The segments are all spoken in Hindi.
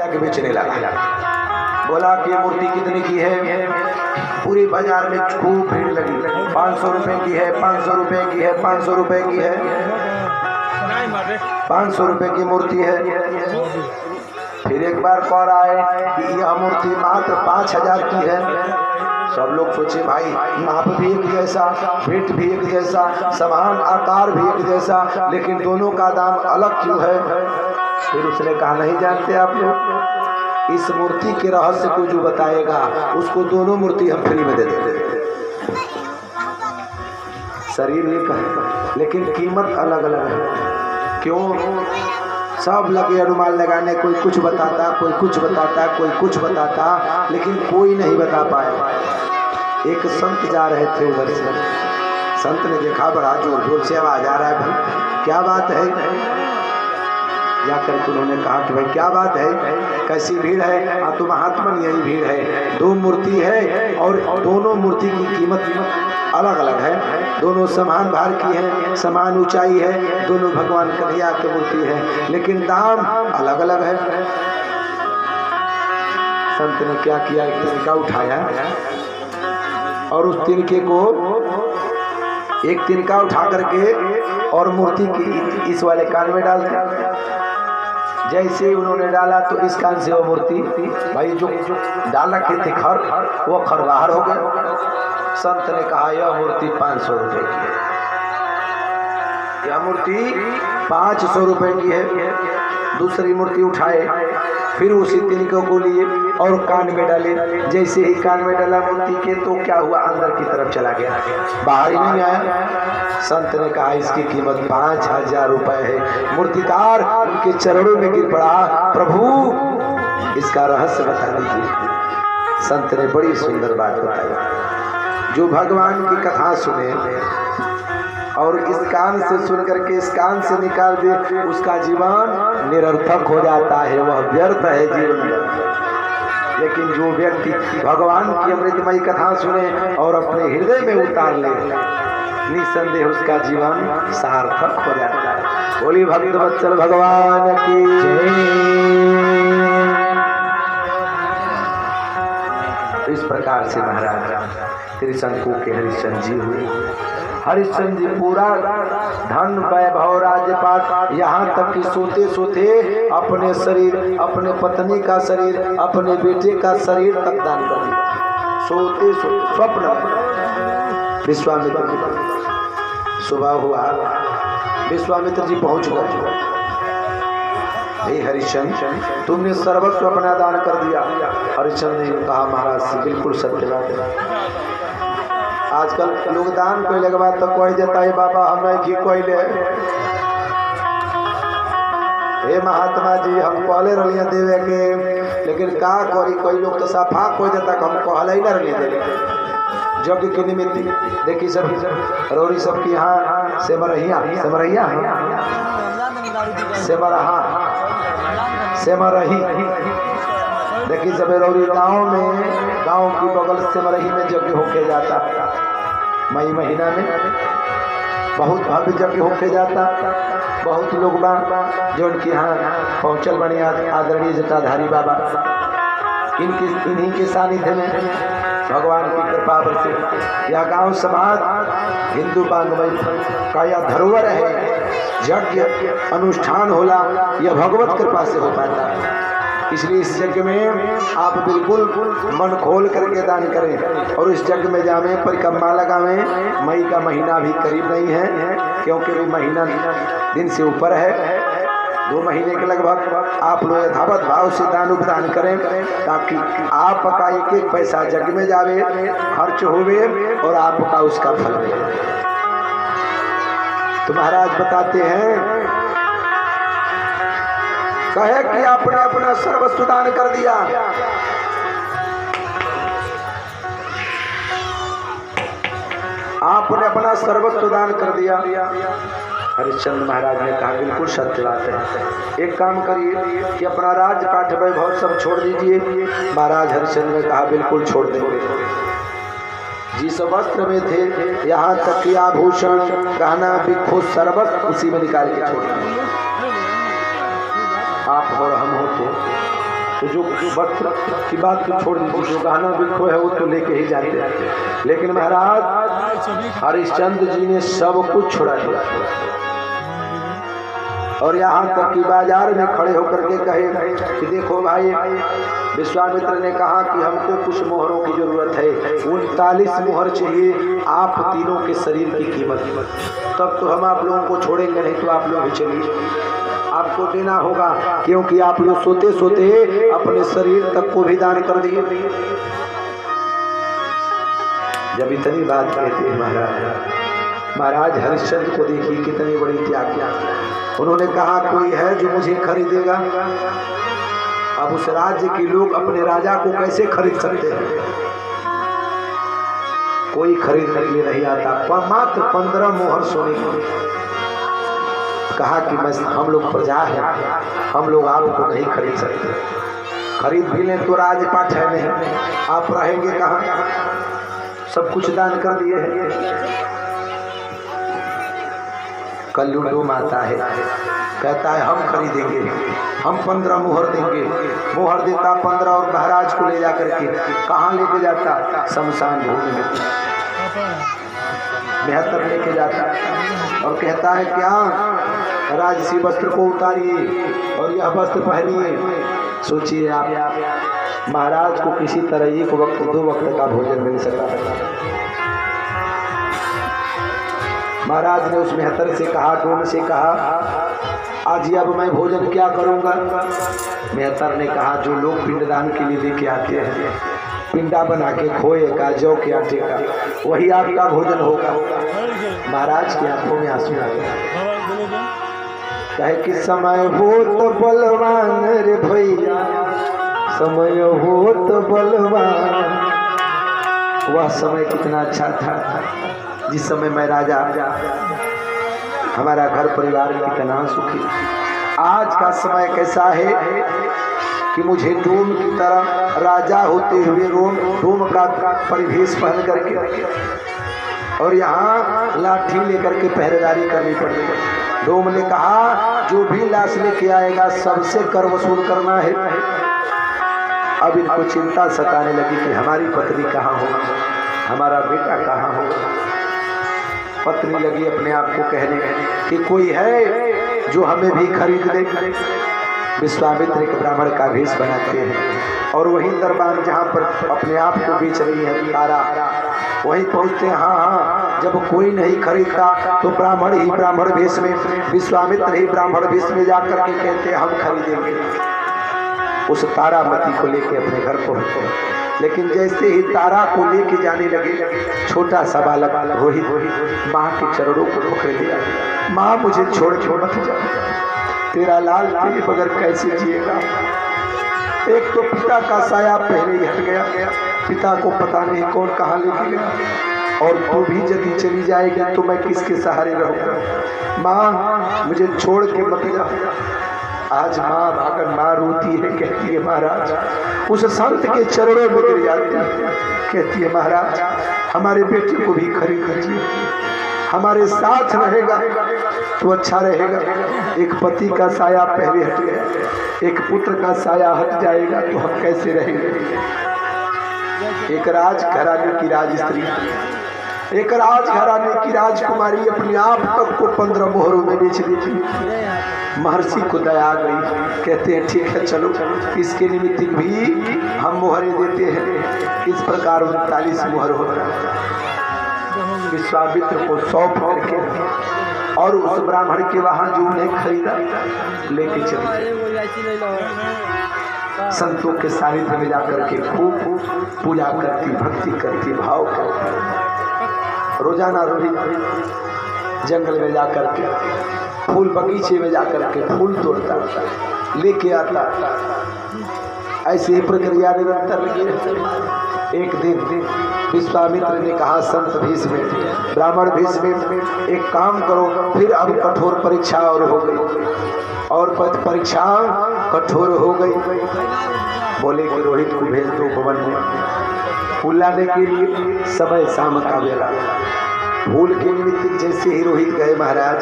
जाके बेचने लगा। बोला कि मूर्ति कितने की है? पूरी बाजार में खूब भीड़ लगी। 500 रुपए की है, 500 रुपए की है, 500 रुपए की है, 500 रुपए की मूर्ति है। फिर एक बार कॉल आए कि यह मूर्ति मात्र 5000 की है। सब लोग सोचे भाई नाप भी एक जैसा, वेट भी एक जैसा, समान आकार भी एक जैसा, लेकिन दोनों का दाम अलग क्यों है? फिर उसने कहा नहीं जानते आप लोग, इस मूर्ति के रहस्य को जो बताएगा उसको दोनों मूर्ति हम फ्री में दे देते। शरीर एक है लेकिन कीमत अलग अलग है। क्यों? सब लगे अनुमान लगाने, कोई कुछ बताता, कोई कुछ बताता, कोई कुछ बताता, लेकिन कोई नहीं बता पाया। एक संत जा रहे थे उधर से, संत ने देखा बड़ा जोर जोर से आवाज आ रहा है, भाई क्या बात है? जाकर उन्होंने कहा कि भाई क्या बात है, कैसी भीड़ है? हाँ तो महात्मा यही भीड़ है, दो मूर्ति है और दोनों मूर्ति की कीमत अलग अलग है, दोनों समान भार की है, समान ऊंचाई है, दोनों भगवान कन्हैया की मूर्ति है, लेकिन दाम अलग अलग है। संत ने क्या किया, एक तिनका उठाया और उस तिनके को एक तिनका उठा करके और मूर्ति की इस वाले कान में डाल दिया। जैसे उन्होंने डाला तो इस कान से वो मूर्ति, भाई जो डाल रखे थे खर, वो खर बाहर हो गया। संत ने कहा यह मूर्ति 500 रुपए की है, यह मूर्ति 500 रुपए की है। दूसरी मूर्ति उठाए, फिर उसी तिनके को लिए और कान में डाले। जैसे ही कान में डाला मूर्ति के तो क्या हुआ, अंदर की तरफ चला गया, बाहर ही नहीं आया। संत ने कहा इसकी कीमत 5000 रुपए है। मूर्तिकार उनके चरणों में गिर पड़ा, प्रभु इसका रहस्य बता दीजिए। संत ने बड़ी सुंदर बात बताई, जो भगवान की कथा सुने और इस कान से सुन करके इस कान से निकाल दे, उसका जीवन निरर्थक हो जाता है, वह व्यर्थ है जीवन। लेकिन जो व्यक्ति भगवान की अमृतमयी कथा सुने और अपने हृदय में उतार ले, निसंदेह उसका जीवन सार्थक हो जाता है। बोली भक्तवत्सल भगवान की जय। इस प्रकार से महाराज त्रिशंकु के हरिश्चंद्र जी हुए। हरिश्चंद्र जी पूरा धन वैभव राज्यपाट, यहाँ तक कि सोते सोते अपने शरीर, अपने पत्नी का शरीर, अपने बेटे का शरीर तक दान कर दिया। सोते सोते स्वप्न विश्वामित्र, सुबह हुआ विश्वामित्र जी पहुंच गए। हे हरिश्चंद्र तुमने सर्वस्व अपना दान कर दिया। हरिश्चंद्र ने कहा महाराज बिल्कुल सत्य बात है। आजकल लोग दान कोई लगवा तो कोई देता है बाबा हमें की कोई ले। हे महात्मा जी हम कहले रहिए देवे के, लेकिन का करी, कोई लोग तो सफा कोई देता हम कहले ही न रहिए देवे। यज्ञ के निमित्त देखी सब रौरी सब की यहाँ सेमरहिया सेमरहिया सेमरही देखी सब रौरी गाँव में, गांव की बगल सेमरही में यज्ञ होके जाता। मई महीना में बहुत भव्य यज्ञ होके जाता। बहुत लोग जो उनके यहाँ पहुँचल बने आदरणीय जटाधारी बाबा, इन्हीं के सानिध्य में भगवान की कृपा से यह गांव समाज हिंदू बांधवई का यह धरोहर है। यज्ञ अनुष्ठान होला यह भगवत कृपा से हो पाता है। इसलिए इस यज्ञ में आप बिल्कुल मन खोल करके दान करें और इस यज्ञ में जावे, परिक्रमा लगावें। मई का महीना भी करीब नहीं है, क्योंकि भी महीना दिन से ऊपर है, 2 महीने के लगभग। आप लोग यथावत भाव से दान उपदान करें ताकि आपका एक एक पैसा यज्ञ में जावे, खर्च होवे और आपका उसका फल मिले। तो महाराज बताते हैं, कहे कि आपने अपना सर्वस्व दान कर दिया। आपने अपना सर्वस्व दान कर दिया। हरिश्चंद्र महाराज ने कहा बिल्कुल सत्य बात है, एक काम करिए कि अपना राज्य पाठ वैभव सब छोड़ दीजिए। महाराज हरिश्चंद्र ने कहा बिल्कुल छोड़ देंगे। जिस वस्त्र में थे यहाँ तक कि आभूषण गहना बिखो सर्वस्व उसी में निकाल के छोड़ देंगे। आप और हम हो तो तो जो वस्त्र की बात तो छोड़ दीजिए, जो गहना बिखो है वो तो लेके ही जाते हैं। लेकिन महाराज हरिश्चंद्र जी ने सब कुछ छुड़ा दिया और यहाँ तक कि बाजार में खड़े होकर के कहे कि देखो भाई, विश्वामित्र ने कहा कि हमको कुछ मोहरों की जरूरत है, 39 मोहर चाहिए आप तीनों के शरीर की कीमत, तब तो हम आप लोगों को छोड़ेंगे, नहीं तो आप लोग ही चलिए, आपको देना होगा, क्योंकि आप लोग सोते सोते अपने शरीर तक को भी दान कर दिए। जब इतनी बात कहते हैं महाराज हरिश्चंद्र को देखिए कितनी बड़ी त्याग। उन्होंने कहा कोई है जो मुझे खरीदेगा? अब उस राज्य के लोग अपने राजा को कैसे खरीद सकते हैं? कोई खरीद कर लिए नहीं आता। मात्र 15 मोहर सोने की। कहा कि हम लोग प्रजा है, हम लोग आपको नहीं खरीद सकते, खरीद भी लें तो राजपाट है नहीं, आप रहेंगे कहाँ? सब कुछ दान कर दिए हैं। कल्लूडो माता है, कहता है हम खरीदेंगे, हम 15 मोहर देंगे। मोहर देता 15 और महाराज को ले जाकर के कहाँ लेके जाता? शमशान भूमि में 72 लेके जाता और कहता है क्या राजसी वस्त्र को उतारिए और यह वस्त्र पहनिए। सोचिए आप, महाराज को किसी तरह 1 वक्त 2 वक्त का भोजन मिल सका। महाराज ने उस 72 से कहा, डोम से कहा आज अब मैं भोजन क्या करूंगा? 72 ने कहा जो लोग पिंडदान के लिए लेके आते हैं, पिंडा बना के खोए का, जौ के आटे का, वही आपका भोजन होगा। महाराज की आंखों में आंसू आ गया। कहे कि समय हो तो बलवान रे भैया, समय हो तो बलवान। वह समय कितना अच्छा था जिस समय मैं राजा, हमारा घर परिवार कितना सुखी। आज का समय कैसा है कि मुझे डोम की तरह राजा होते हुए डोम का परिवेश पहन करके और यहाँ लाठी लेकर के पहरेदारी करनी पड़ेगी। डोम ने कहा जो भी लाश लेके आएगा सबसे कर वसूल करना है। अब इनको चिंता सताने लगी कि हमारी पत्नी कहाँ हो, हमारा बेटा कहाँ हो। पत्नी लगी अपने आप को कहने कि कोई है जो हमें भी खरीद ले। विश्वामित्र एक ब्राह्मण का भेष बनाते हैं और वही दरबार जहाँ पर अपने आप को बेच रही है तारा, वहीं पहुँचते हैं। हाँ, जब कोई नहीं खरीदता तो ब्राह्मण ही ब्राह्मण भेष में, विश्वामित्र ही ब्राह्मण भेष में जाकर के कहते हैं हम खरीदेंगे। उस तारामती को लेके अपने घर पहुँचते हैं। लेकिन जैसे ही तारा को लेके जाने लगे, छोटा सा बालक रोहित माँ के चरणों को पकड़ लिया। माँ मुझे छोड़ मत जा, तेरा लाल तेरे बगैर कैसे जिएगा। एक तो पिता का साया पहले ही हट गया, पिता को पता नहीं कौन कहाँ लेके गया, और तू भी यदि चली जाएगी तो मैं किसके सहारे रहूँगा। माँ मुझे छोड़ के मत जा। आज माँ भागकर माँ रोती है, कहती है महाराज, उस संत के चरणों में गिर जाती है, कहती है महाराज हमारे बेटे को भी खरीद लीजिए, हमारे साथ रहेगा तो अच्छा रहेगा। एक पति का साया पहले हट गया, एक पुत्र का साया हट जाएगा तो हम कैसे रहेंगे। एक राजघराने की राजस्त्री, एक राजघराने की राजकुमारी अपने आप तक को 15 मोहरों में बेच देती। महर्षि को दया आ गई, कहते हैं ठीक है चलो इसके निमित्त भी हम मोहरें देते हैं। इस प्रकार 39 मोहर हो विश्वामित्र को सौंप करके और उस ब्राह्मण के वहां जो उन्हें खरीदा लेके चले। संतों के सानिध्य में जाकर के खूब पूजा करती, भक्ति करती, भाव करती। रोजाना रोहित जंगल में जाकर के, फूल बगीचे में जाकर के फूल तोड़ता, लेके आता। ऐसी ही प्रक्रिया निरंतर लगी। एक दिन विश्वामित्र ने कहा संत भेष में, ब्राह्मण भेष में, एक काम करो। फिर अब कठोर परीक्षा और हो गई, और परीक्षा कठोर हो गई। बोले कि रोहित को भेज दो भवन में फूल लाने के लिए। समय शाम का बेला, फूल के निमित्त जैसे ही रोहित गए महाराज,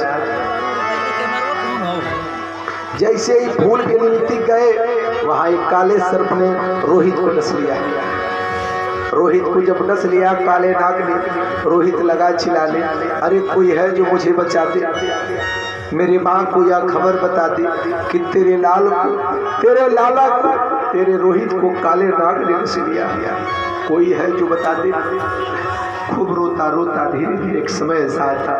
जैसे ही फूल के निमित्त गए वहां एक काले सर्प ने रोहित को डस लिया। रोहित को जब डस लिया काले नाग ने, रोहित लगा चिल्लाने, अरे कोई है जो मुझे बचा दे, मेरी माँ को यह खबर बता दी कि तेरे लाला को, तेरे रोहित को काले नाग ने डस लिया, कोई है जो बता दे। खूब रोता रोता धीरे धीरे एक समय ऐसा आता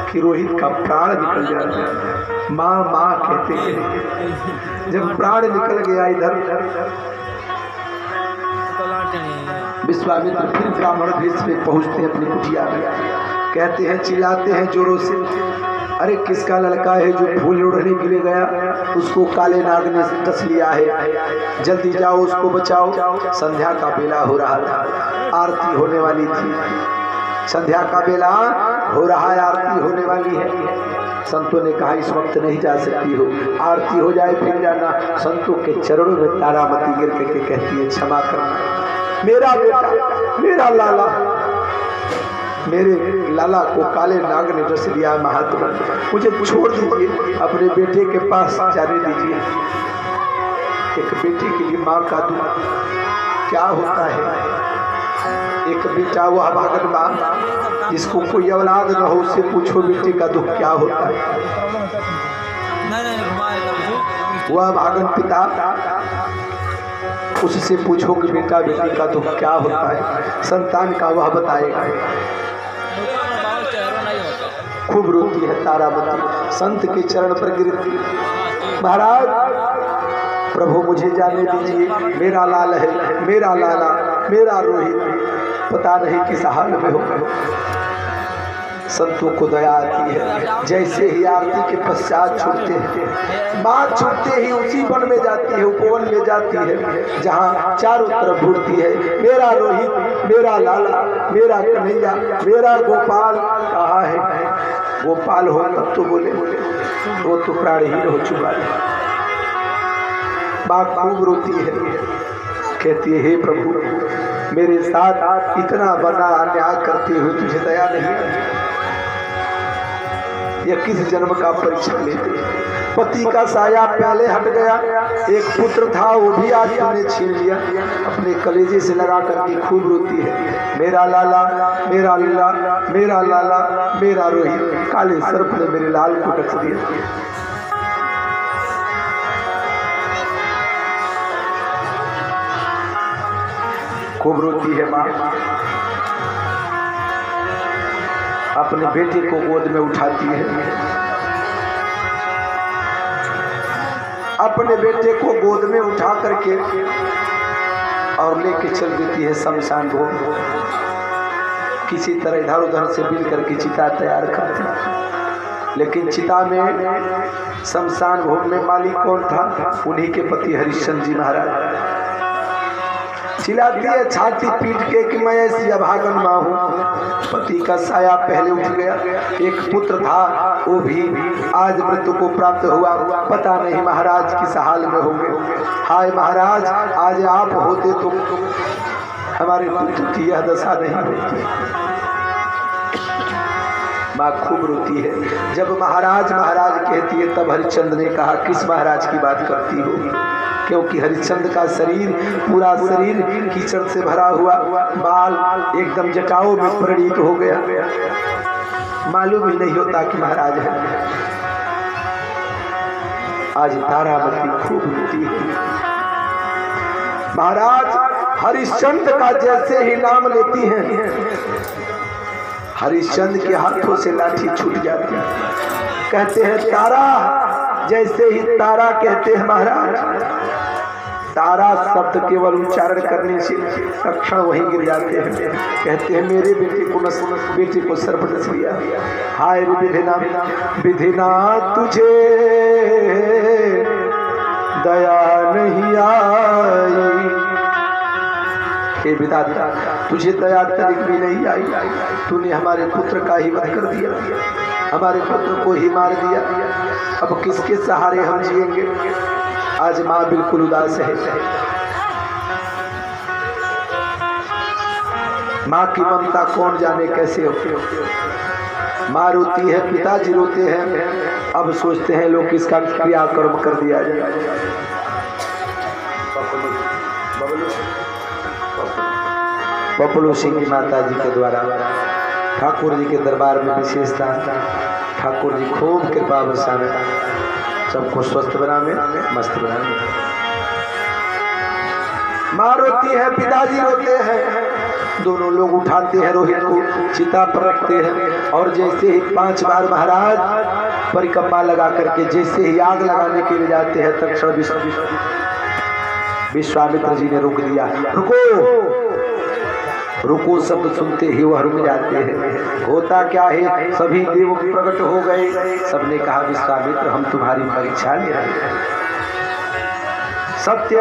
कि रोहित का प्राण निकल जाता। माँ माँ कहते हैं, जब प्राण निकल गया इधर, विश्वामित्र फिर ब्राह्मण भेष में पहुंचते हैं अपनी कुटिया में, कहते हैं, चिल्लाते हैं जोरों से, अरे किसका लड़का है जो फूल उड़ने के लिए गया, उसको काले नाग ने डस लिया है, जल्दी जाओ उसको बचाओ। संध्या का बेला हो रहा था, आरती होने वाली थी, संध्या का बेला हो रहा है, आरती होने वाली है। संतों ने कहा इस वक्त नहीं जा सकती हो, आरती हो जाए फिर जाना। संतों के चरणों में तारामती गिर करके कहती है, क्षमा करना, मेरा बेटा, मेरा लाला, मेरे लाला को काले नाग ने डस लिया, महात्मा मुझे छोड़ दीजिए, अपने बेटे के पास जाने दीजिए। एक बेटे के लिए माँ का दुख क्या होता है। एक बेटा वह भागन माँ जिसको कोई औलाद न हो, उससे पूछो बेटे का दुख क्या होता है। वह भागन पिता, उससे पूछो कि बेटा बेटी का दुख क्या होता है, संतान का वह बताएगा। खूब रोती है तारामती, संत के चरण पर गिरती, महाराज प्रभु मुझे जाने दीजिए, मेरा लाल है, मेरा लाला, मेरा रोहित पता नहीं किस हाल में होगा। संतों को दया आती है, जैसे ही आरती के पश्चात छूटते हैं, बात छूटते ही उसी वन में जाती है, उपवन में जाती है जहाँ चारों तरफ ढूंढती है, मेरा रोहित, मेरा लाला, मेरा कन्हैया, मेरा गोपाल कहाँ है। गोपाल हो तब तो बोले, वो तो प्राणहीन हो चुका है। बात खूब रोती है, कहती है, हे प्रभु मेरे साथ इतना बड़ा अन्याय करते हुए तुझे दया नहीं है। यह किस जन्म का परीक्षा लेते। पति का साया पहले हट गया, एक पुत्र था वो भी आज तूने छीन लिया। अपने कलेजे से लगा करके खूब रोती है, मेरा लाला, मेरा लीला, मेरा लाला, मेरा रोहित, काले सर्प ने मेरे लाल को डस दिया। खूब रोती है माँ, अपने बेटे को गोद में उठाती है, अपने बेटे को गोद में उठा करके और लेके चल देती है शमशान भूमि। किसी तरह इधर उधर से मिल करके चिता तैयार करती, लेकिन चिता में शमशान भूमि में मालिक कौन था, उन्हीं के पति हरिश्चंद्र जी महाराज। चिल्लाती है छाती पीट के कि मैं ऐसी अभागन माँ हूँ। पति का साया पहले उठ गया, एक पुत्र था वो भी आज मृत्यु को प्राप्त हुआ, पता नहीं महाराज किस हाल में होंगे। हाय महाराज, आज आप होते तो हमारे पुत्र की यह दशा नहीं होती। माँ खूब रोती है। जब महाराज महाराज कहती है तब हरिश्चंद्र ने कहा, किस महाराज की बात करती हो, क्योंकि हरिश्चंद्र का शरीर, पूरा शरीर कीचड़ से भरा हुआ, बाल एकदम जटाओं में परिणित हो गया, मालूम ही नहीं होता कि महाराज है। आज तारामती खूब रोती है। महाराज हरिश्चंद्र का जैसे ही नाम लेती हैं, हरिश्चंद्र के हाथों से लाठी छूट जाती है। कहते हैं तारा, जैसे ही तारा कहते हैं महाराज, तारा शब्द केवल उच्चारण करने से तत्क्षण वहीं गिर जाते हैं। कहते हैं मेरे बेटे को सर्प डस लिया। हाय विधिना, विधिना तुझे दया नहीं आई, हे विधाता तुझे दया तनिक भी नहीं आई, तूने हमारे पुत्र का ही वध कर दिया, हमारे पुत्र को ही मार दिया, अब किसके सहारे हम जिएंगे। आज माँ बिल्कुल उदास है। माँ की ममता कौन जाने कैसे होती है। माँ रोती है, पिताजी रोते हैं, अब सोचते हैं लोग इसका क्रियाकर्म कर दिया जाए। बबलू सिंह की माता जी के द्वारा ठाकुर जी के दरबार में विशेष दान। ठाकुर जी खूब कृपा बरसावे, सबको स्वस्थ बनावे, मस्त बनावे। माँ रोती है, पिताजी रोते हैं, दोनों लोग उठाते हैं रोहित को, चिता पर रखते हैं और जैसे ही 5 बार महाराज परिक्रमा लगा करके जैसे ही आग लगाने के लिए जाते हैं तक्षण विश्वामित्र जी ने रोक दिया। रुको रुको शब्द सुनते ही वह रुक जाते हैं। होता क्या है, सभी देव प्रकट हो गए। सबने कहा विश्वामित्र हम तुम्हारी परीक्षा ले रहे हैं। सत्य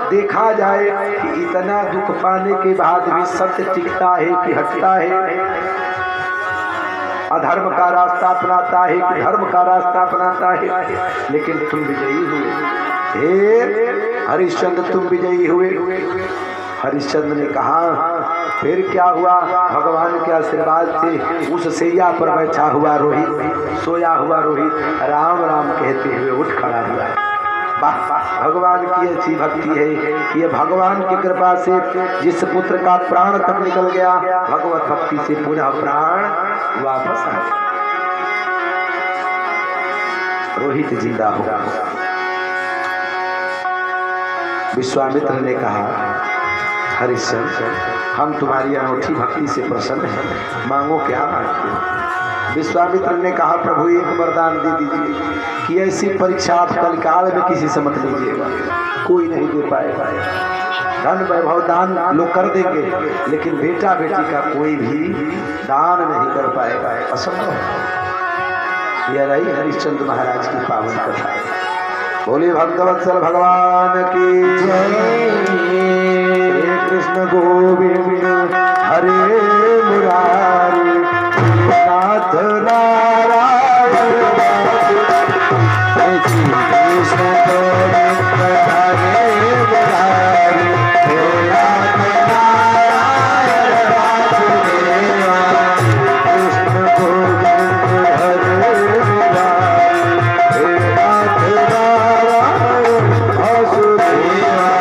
देखा जाए कि इतना दुख पाने के बाद भी सत्य टिकता है कि हटता है, अधर्म का रास्ता अपनाता है कि धर्म का रास्ता अपनाता है। लेकिन तुम विजयी हुए, हे हरिश्चंद्र तुम विजयी हुए। हरिश्चंद्र ने कहा फिर क्या हुआ, भगवान के आशीर्वाद से उस सैया पर बैठा हुआ रोहित, सोया हुआ रोहित राम राम कहते हुए उठ खड़ा हुआ। भगवान की अच्छी भक्ति है। ये भगवान की कृपा से जिस पुत्र का प्राण तक निकल गया, भगवत भक्ति से पुनः प्राण वापस आया, रोहित जिंदा हुआ। विश्वामित्र ने कहा हरिश्चंद्र हम तुम्हारी अनूठी भक्ति से प्रसन्न हैं, मांगो क्या मांगते हो। विश्वामित्र ने कहा प्रभु एक वरदान दे दीजिए कि ऐसी परीक्षा आप कलकाल में किसी से मत लीजिएगा, कोई नहीं दे पाएगा। धन वैभव दान लोग कर देंगे, लेकिन बेटा बेटी का कोई भी दान नहीं कर पाएगा, असंभव। यह रही हरिश्चंद्र महाराज की पावन कथा। बोले भक्तवत्सल भगवान की जय। कृष्ण गोविंद हरे मुरारी नाथ नारायण कृष्ण गोविंद हरे मुरारी नाथ नारायण वासुदेवा कृष्ण गोविंद हरे मुरारी नाथ नारायण वासुदेवा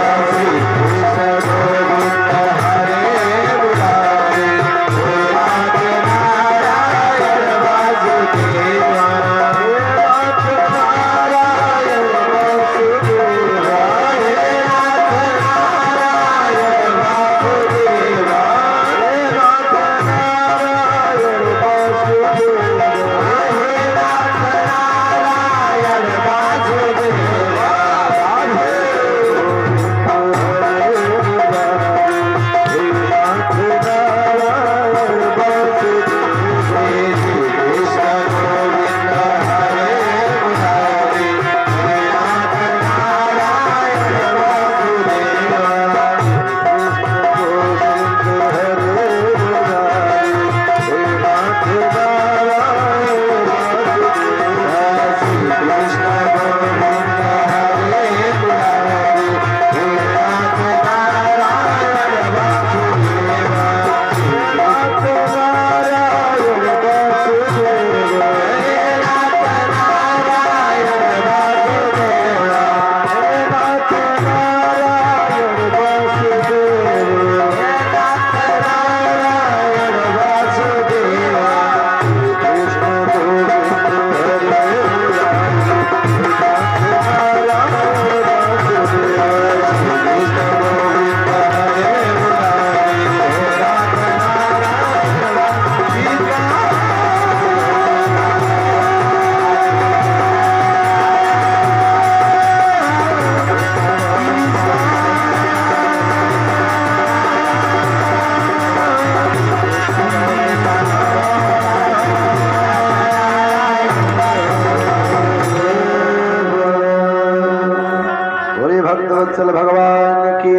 भक्तवत्सल भगवान की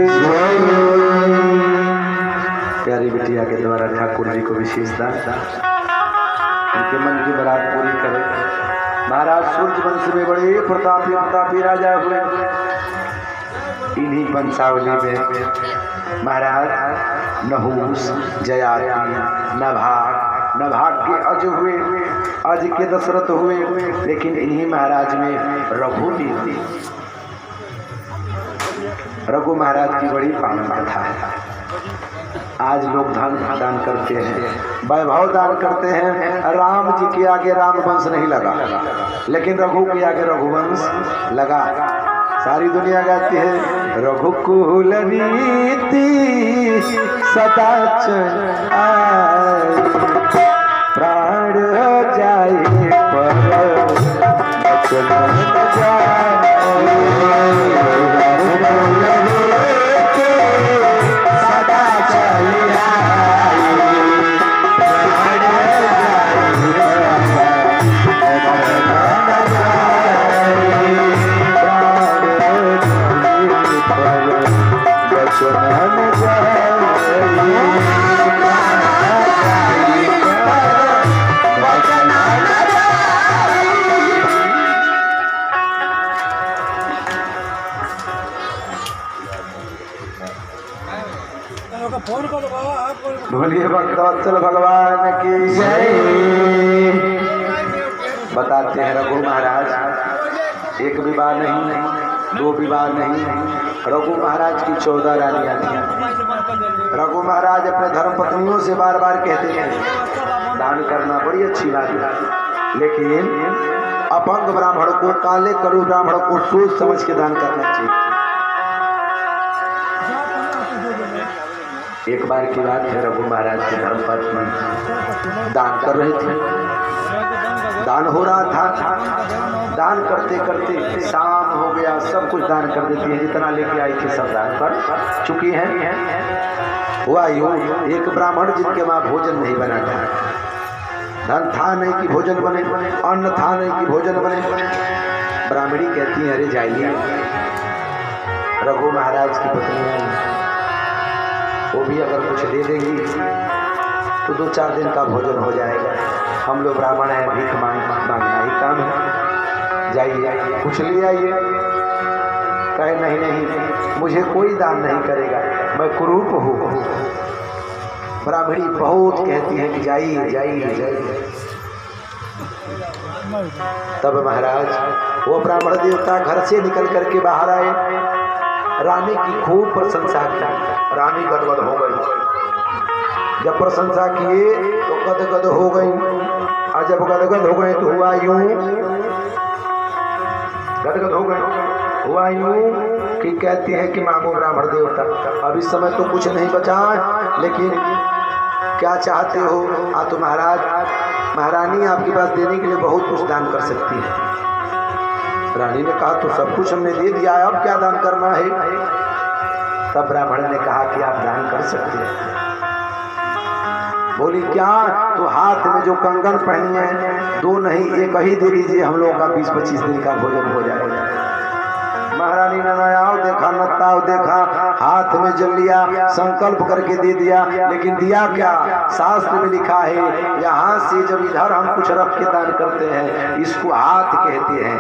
प्यारी बिटिया के द्वारा ठाकुर जी को विशेष दान, उनके मन की बात पूरी करे। महाराज सूर्य वंश में बड़े प्रतापी राजा हुए। इन्हीं वंशावली में महाराज नहुस, जयाति, नभाग के अज हुए, अज के दशरथ हुए। लेकिन इन्हीं महाराज में रघु थी। रघु महाराज की बड़ी पावन कथा है। आज लोग दान करते हैं, वैभव दान करते हैं। राम जी के आगे राम वंश नहीं लगा, लेकिन रघु के आगे रघुवंश लगा। सारी दुनिया गाती है रघुकुल रीति सदा प्राण जाए पर बोलिए भक्तवत्सल भगवान की जय। बताते हैं रघु महाराज एक विवाह नहीं, दो विवाह नहीं, रघु महाराज की 14 रानियां थी। रघु महाराज अपने धर्म पत्नियों से बार बार कहते हैं दान करना बड़ी अच्छी बात है, लेकिन अपंग ब्राह्मण को, काले करू ब्राह्मण को सोच समझ के दान करना चाहिए। एक बार की बात है, रघु महाराज के धर्मपत्नी दान कर रहे थे, दान हो रहा था। दान करते करते शाम हो गया, सब कुछ दान कर देती है, जितना लेके आई थी सब दान कर चुकी है। हुआ यूं, एक ब्राह्मण जिनके वहां भोजन नहीं बना था, धन था नहीं कि भोजन बने, अन्न था नहीं कि भोजन बने। ब्राह्मणी कहती है अरे जाइए, रघु महाराज की पत्नी वो भी अगर कुछ दे देंगी तो 2-4 दिन का भोजन हो जाएगा। हम लोग ब्राह्मण हैं, भीख मांगना ही काम है, जाइए कुछ ले आइए। कहे नहीं नहीं, मुझे कोई दान नहीं करेगा, मैं कुरूप हूँ। ब्राह्मणी बहुत कहती है कि जाइए जाइए जाइए। तब महाराज वो ब्राह्मण देवता घर से निकल करके बाहर आए, रानी की खूब प्रशंसा की। रानी गदगद हो गई, जब प्रशंसा किए तो गदगद हो गई, और जब गदगद हो गए तो हुआ यूं, गदगद हो गए, हुआ यूं कि कहती है कि मांगो ब्राह्मण देवता। अब इस समय तो कुछ नहीं बचा, लेकिन क्या चाहते हो? तो महाराज महारानी आपके पास देने के लिए बहुत कुछ दान कर सकती है। रानी ने कहा तो सब कुछ हमने दे दिया है, अब क्या दान करना है? तब ब्राह्मण ने कहा कि आप दान कर सकते हैं। बोली क्या? तो हाथ में जो कंगन पहनी है 2 नहीं 1 ही दे दीजिए, हम लोगों का 20-25 दिन का भोजन हो जाएगा। महारानी ने नयाव देखा, नत्ताव देखा, हाथ में जल लिया, संकल्प करके दे दिया। लेकिन दिया क्या? शास्त्र में लिखा है यहाँ से जब इधर हम कुछ रख के दान करते हैं, इसको हाथ कहते हैं।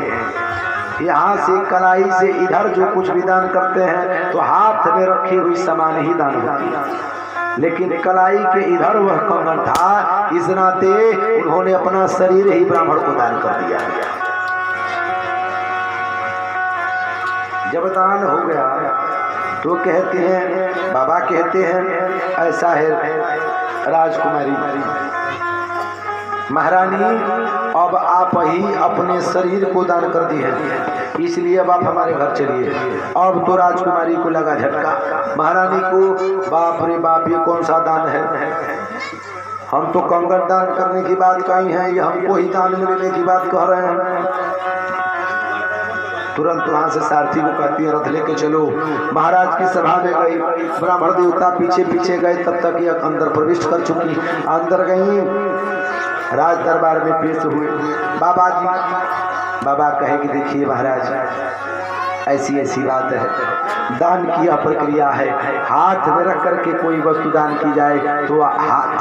यहाँ से कलाई से इधर जो कुछ भी दान करते हैं तो हाथ में रखी हुई सामान ही दान होती है, लेकिन कलाई के इधर वह कंगन था, इस नाते उन्होंने अपना शरीर ही ब्राह्मण को दान कर दिया। जब दान हो गया तो कहते हैं, बाबा कहते हैं ऐसा है राजकुमारी महारानी, अब आप ही अपने शरीर को दान कर दी है, इसलिए अब आप हमारे घर चलिए। अब तो राजकुमारी को लगा झटका, महारानी को बाप रे बाप ये कौन सा दान है? हम तो कंगन दान करने की बात कही है, ये हमको ही दान मिलने की बात कह रहे हैं। तुरंत वहां से सारथी को कहती है रथ लेके चलो। महाराज की सभा में गई, ब्राह्मण देवता पीछे पीछे गए, तब तक ये अंदर प्रविष्ट कर चुकी। अंदर गई, राज दरबार में पेश हुए। बाबा जी, बाबा कहे कि देखिए महाराज ऐसी ऐसी बात है, दान की यह प्रक्रिया है, हाथ में रख करके कोई वस्तु दान की जाए तो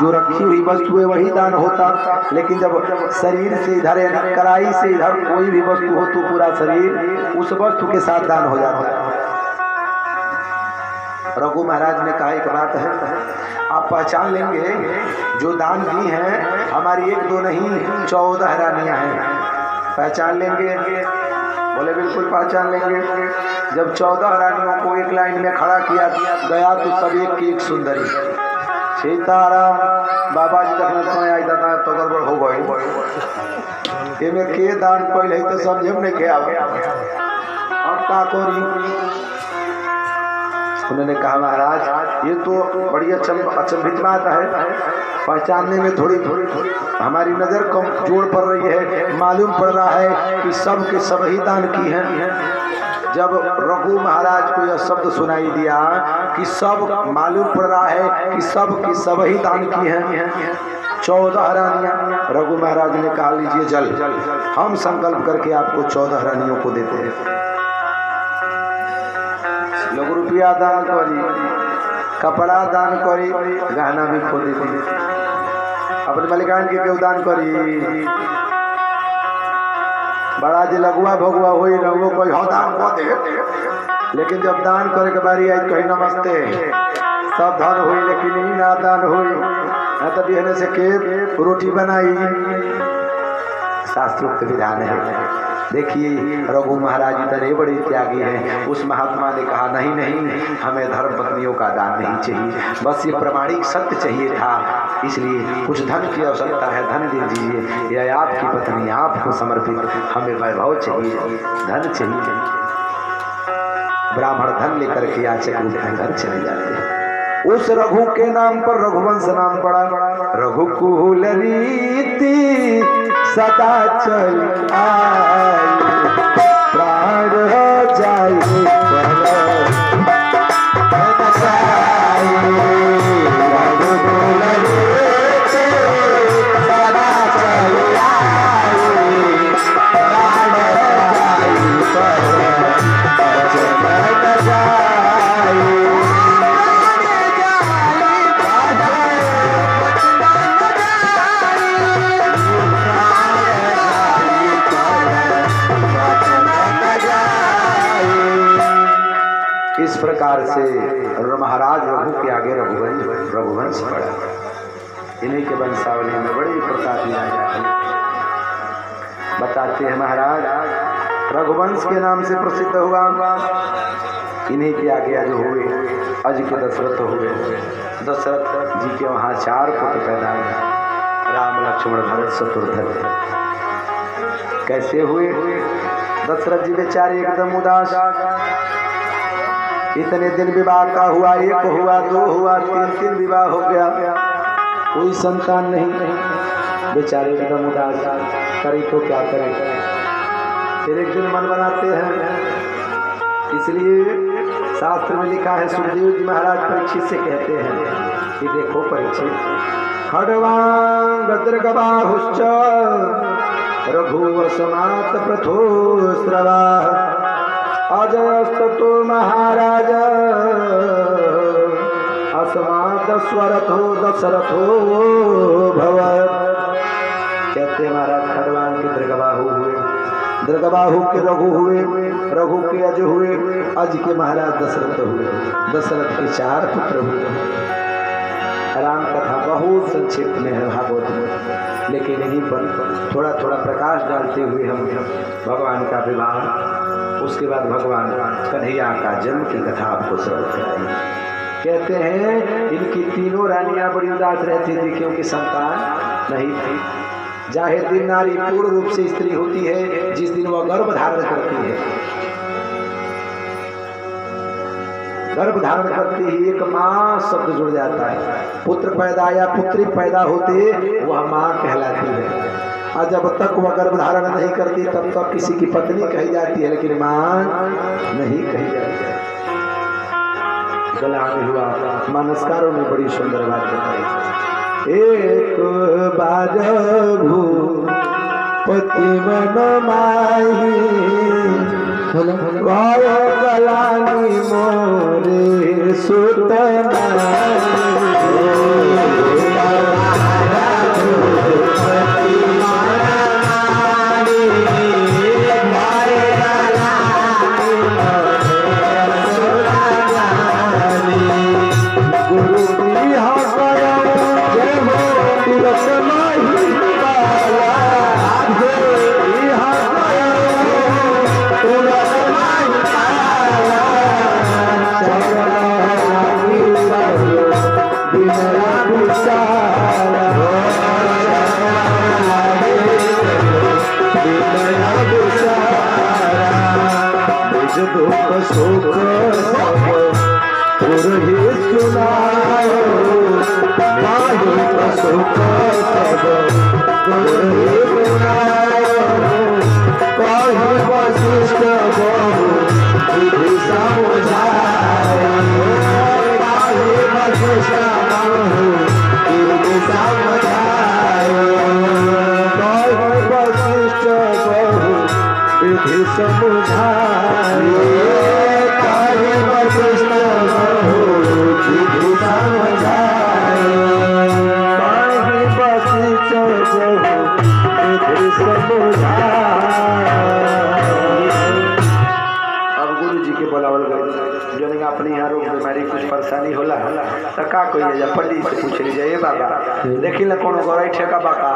जो रखी हुई वस्तु है वही दान होता, लेकिन जब शरीर से इधर कलाई से इधर कोई भी वस्तु हो तो पूरा शरीर उस वस्तु के साथ दान हो जाता है। रघु महाराज ने कहा एक बात है, आप पहचान लेंगे जो दान दी हैं हमारी 1-2 नहीं 14 रानियां हैं, पहचान लेंगे। बोले बिल्कुल पहचान लेंगे। जब 14 रानियों को एक लाइन में खड़ा किया गया तो सब एक की एक सुंदरी। सीताराम बाबा जी देखना तो आई दादा तो गड़बड़ हो गई। एमे के दान पहले तो समझे नहीं के आवे। अब का करी? उन्होंने कहा महाराज ये तो बड़ी अचंभित बात है, पहचानने में थोड़ी हमारी नजर कम जोड़ पड़ रही है। मालूम पड़ रहा है कि सब के सब ही दान की हैं। जब रघु महाराज को यह शब्द सुनाई दिया कि सब, मालूम पड़ रहा है कि सब के सब ही दान की हैं 14 रानियां। रघु महाराज ने कहा लीजिए जल, हम संकल्प करके आपको 14 रानियों को देते हैं। लोग रुपया दान करी, कपड़ा दान करी, गहना भी खो देती, अपने मलिकान के क्यों दान करी। बड़ा जी लगुआ भगुआ हुई रहो कोई हो दान को दे, लेकिन जब दान करे के बारी आई कही नमस्ते सब धन हुई, लेकिन ही ना दान हुई तब बिहने से के रोटी बनाई। शास्त्रोक्त विधान है। देखिए रघु महाराज इतने बड़े त्यागी हैं। उस महात्मा ने कहा नहीं नहीं, हमें धर्म पत्नियों का दान नहीं चाहिए, बस ये प्रमाणिक सत्य चाहिए था, इसलिए कुछ धन की आवश्यकता है, धन दे दीजिए, यह आपकी पत्नी आपको समर्पित, हमें वैभव चाहिए, धन चाहिए। ब्राह्मण धन लेकर के याचक रूप में घर चले जाते हैं। उस रघु के नाम पर रघुवंश नाम पड़ा। रघुकुल रीति सदा चल आए, प्राण हो जाए प्रकार से महाराज रघु के आगे रघुवंश पड़ा। इन्हीं के वंशावली में बड़ी प्रतापी राजा है। बताते हैं महाराज रघुवंश के नाम से प्रसिद्ध हुआ। इन्हीं के आगे आज हुए अज के दशरथ हुए। दशरथ जी के वहाँ 4 पुत्र पैदा हुए, राम लक्ष्मण भरत शत्रुघ्न। कैसे हुए? दशरथ जी बेचारे एकदम उदास। इतने दिन विवाह का हुआ, 1 हुआ, 2 हुआ, 3 विवाह हो गया, कोई संतान नहीं। बेचारे एकदम उदास, करे तो क्या करें। फिर एक दिन मन बनाते हैं। इसलिए शास्त्र में लिखा है, सुखदेव जी महाराज परीक्षित से कहते हैं कि देखो परीक्षित, खड्वांग दीर्घबाहुश्च रघुवंशमात प्रथोस्रवा अजयस्ततो महाराज अस्मात् स्वरथो दशरथो भवत्। कहते महाराज खड्वांग के दीर्घबाहु हुए, दीर्घबाहु के रघु हुए, रघु के अज हुए, अज के महाराज दशरथ हुए, दशरथ के 4 पुत्र हुए। राम कथा बहुत संक्षिप्त में है भागवत में, लेकिन यहीं पर थोड़ा थोड़ा प्रकाश डालते हुए हम भगवान का विवाह, उसके बाद भगवान कन्हैया का जन्म की कथा आपको श्रवण कराएंगे। कहते हैं इनकी तीनों रानियां बड़ी उदास रहती थी क्योंकि संतान नहीं थी। जाहिर दिन नारी पूर्ण रूप से स्त्री होती है जिस दिन वह गर्भ धारण करती है। गर्भ धारण करते ही एक माँ शब्द जुड़ जाता है। पुत्र पैदा या पुत्री पैदा होते वह माँ कहलाती है। और जब तक वह गर्भ धारण नहीं करती तब तक किसी की पत्नी कही जाती है, लेकिन माँ नहीं कही जाती। गला में हुआ मानसकारों ने बड़ी सुंदर बात बताई। एक बार भूपति मन माही वायो कलानी मोरे सुतनाई। दुख सुख सब पुरहि सुनायो दुख सुख सब पुरहि सुनायो कहि वशिष्ठ बहु विधि समझायो कहि वशिष्ठ बहु विधि समझायो कहि वशिष्ठ बहु विधि समझायो कहि वशिष्ठ बहु विधि समझायो कहि वशिष्ठ बहु विधि समझायो। अब गुरु जी के बोलावल गए जो अपने यहाँ रोग बीमारी कुछ परेशानी होला तो का कोई पंडित से पूछ लीजिए ये बाबा देखी ना कोनो गौरई ठेका बाका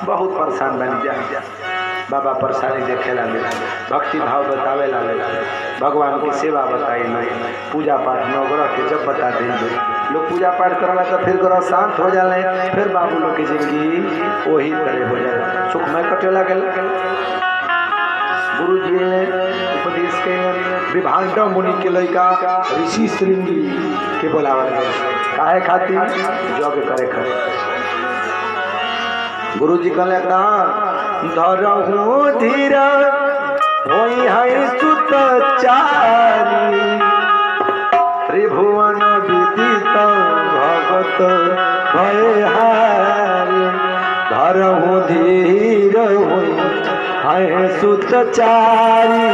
बहुत परेशान बन जा बाबा परेशानी देखे ला भक्ति भाव बतावे ला भगवान की सेवा बताई पूजा पाठ नवग्रह के जब बता देंगे लोग पूजा पाठ करला तो फिर ग्रह शांत हो जाए फिर बाबू लोग की जिंदगी वही तरह हो जाए सुखमय कटे लगे। गुरु जी ने उपदेश के विभाग मुनि के लड़का ऋषि श्रृंगी के बोलावल काहे खातिर यज्ञ करे खरे गुरु जी कहले धरहु धीर होई है सुतचारी त्रिभुवन विदित भगत भयहारी धरहु धीर होई है सुतचारी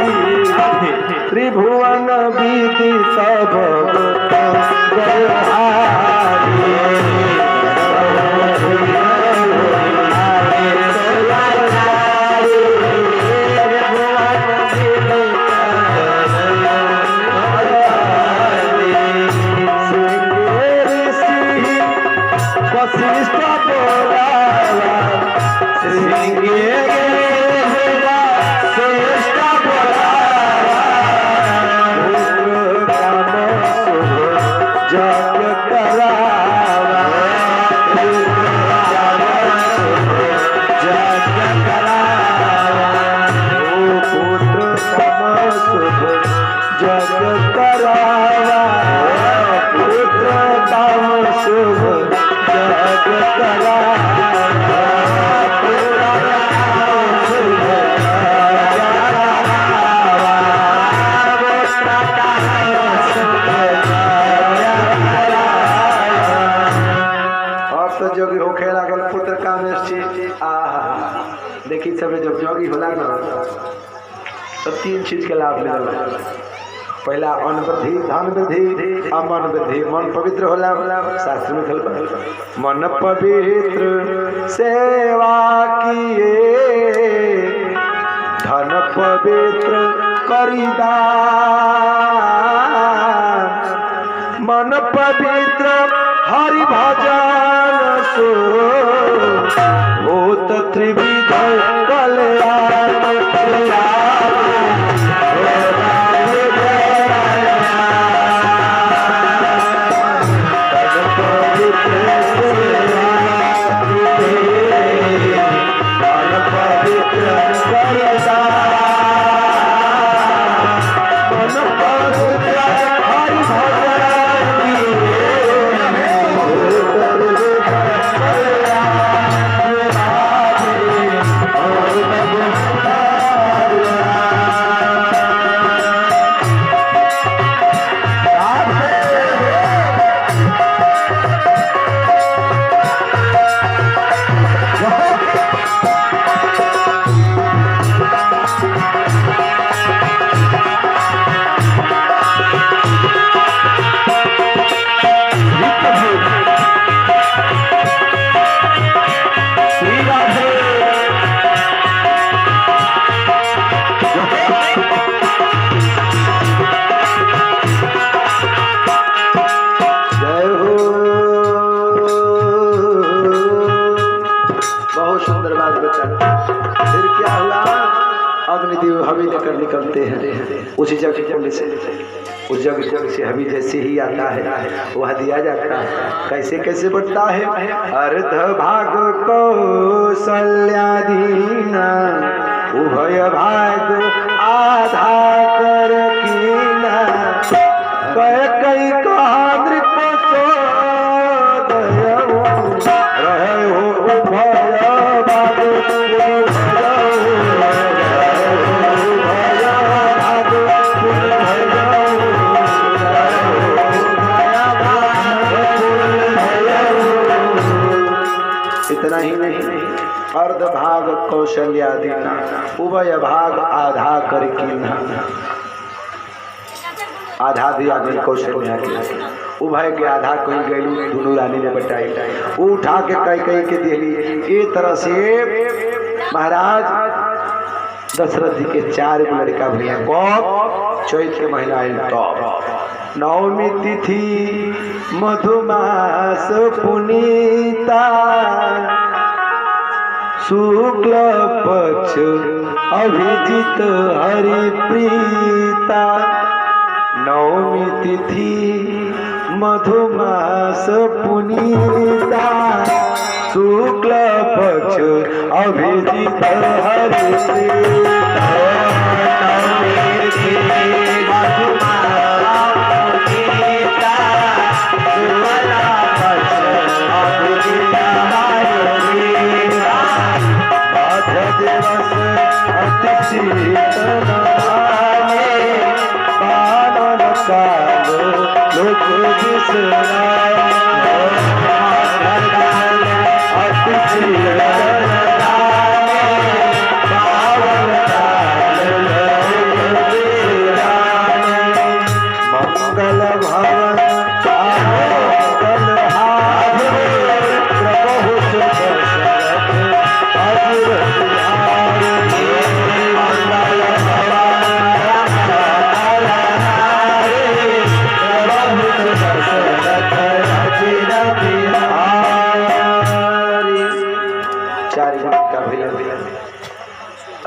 त्रिभुवन विदित भगत भयहारी देखी सब जब जोगी होला ना तो तीन चीज के लाभ मिलला पहला अन्न वृद्धि धन वृद्धि मन वृद्धि मन पवित्र होला शास्त्र में लिखल मन पवित्र सेवा किए धन पवित्र करिदान मन पवित्र हरि भजन सो भूत त्रिविध कल्याण उस जग जग से हमें जैसे ही आता है वह दिया जाता है। कैसे कैसे बढ़ता है। अर्ध भाग कौशल्यादीना उभय भाग आधा कर कीना कह कई कहाद्र को सो रहे हो उभय भाग इतना ही नहीं अर्ध भाग कौशल्यादीना उभय भाग आधा कर कीना आधा दिया गई कौशल्या के उभय के आधा कोई गई दोनों रानी ने बटाई वो उठा के कई कई के दिली। ये तरह से महाराज दशरथ जी के 4 लड़का भैया कौन चैत के महीना आयल तो नवमी तिथि मधुमास पुनीता शुक्ल पक्ष अभिजित हरिप्रीता नवमी तिथि मधुमास पुनीता शुक्ल पक्ष अभिजित हरिप्रीता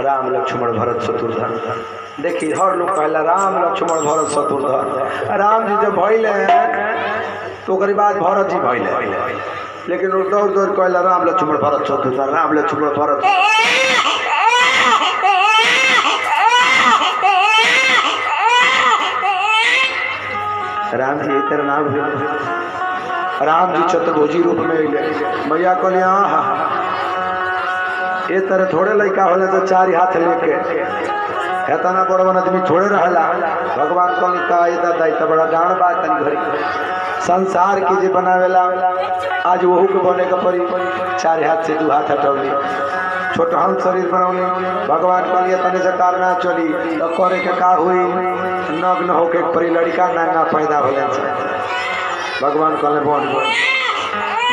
राम लक्ष्मण भरत शत्रुघ्न देखी हर लोग कहला राम लक्ष्मण भरत शत्रुघ्न राम जी जब भइले तो ओकरी बाद भरत जी भइले लेकिन वो दौड़ दौड़ कहला राम लक्ष्मण भरत शत्रुघ्न राम लक्ष्मण भरत राम जी तेरा नाम राम जी चतुर्भुजी रूप में मैया कहलिया ये तरह थोड़े लड़का होले तो 4 हाथ लेके हेतना बड़वन आदमी थोड़े रहला भगवान का दादा बड़ा डाण बात तनी घरी संसार के जे बनावेला आज वहू के बने के परी 4 हाथ से 2 हाथ हटौली छोटा हम शरीर बनौली भगवान कहलिए तने से कारना चली तो करे के का हुई नग्न होके परी लड़का नांगा पैदा होले भगवान कहले बोल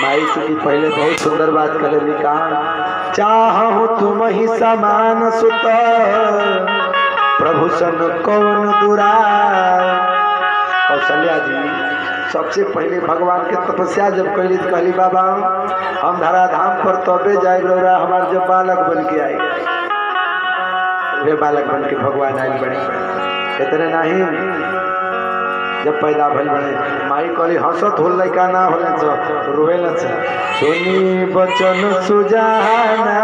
माई चुकी पहले बहुत सुंदर बात करे लिखा चाहूं तुम ही समान सुत प्रभु सन कौन दुरा। कौशल्या जी सबसे पहले भगवान के तपस्या जब कैली तो कहली बाबा हम धराधाम पर तबे जाए रौरा हमारे जब बालक बन के आए वे बालक बन के भगवान आए बने इतने नहीं जब पैदा भल बने माई कहली हंसत हो लैका ना होले रोवेल सुनी बचन सुजाना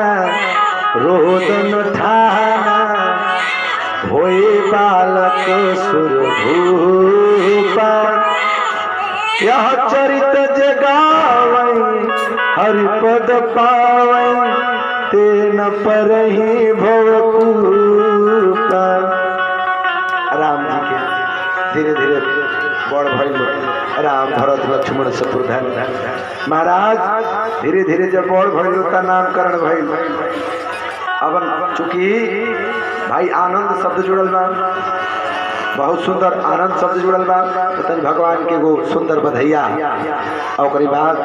रोदन ठाना होए बालक सुरभूपा यह चरित जगावै हरिपद पावै तेन पर ही भवकूपा। राम जी के धीरे धीरे बड़ भइल राम भरत लक्ष्मण शत्रुघ्न महाराज धीरे धीरे जब बड़ भइल का नामकरण भइल अब चूंकि भाई आनंद शब्द जुड़ल बा बहुत सुंदर आनंद शब्द जुड़ल बा तो भगवान के वो सुंदर बधैया और बाद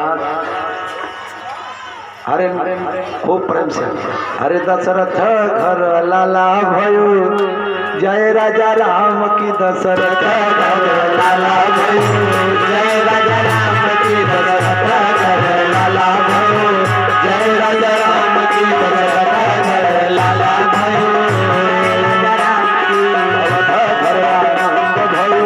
हरे खूब प्रेम से हरे दशरथ घर लाला भयो जय राजा राम की दशरथ घर लाला भयो जय राजा राम की दशरथ घर लाला भयो जय राजा राम की दशरथ घर लाला भयो घर आनंद भयो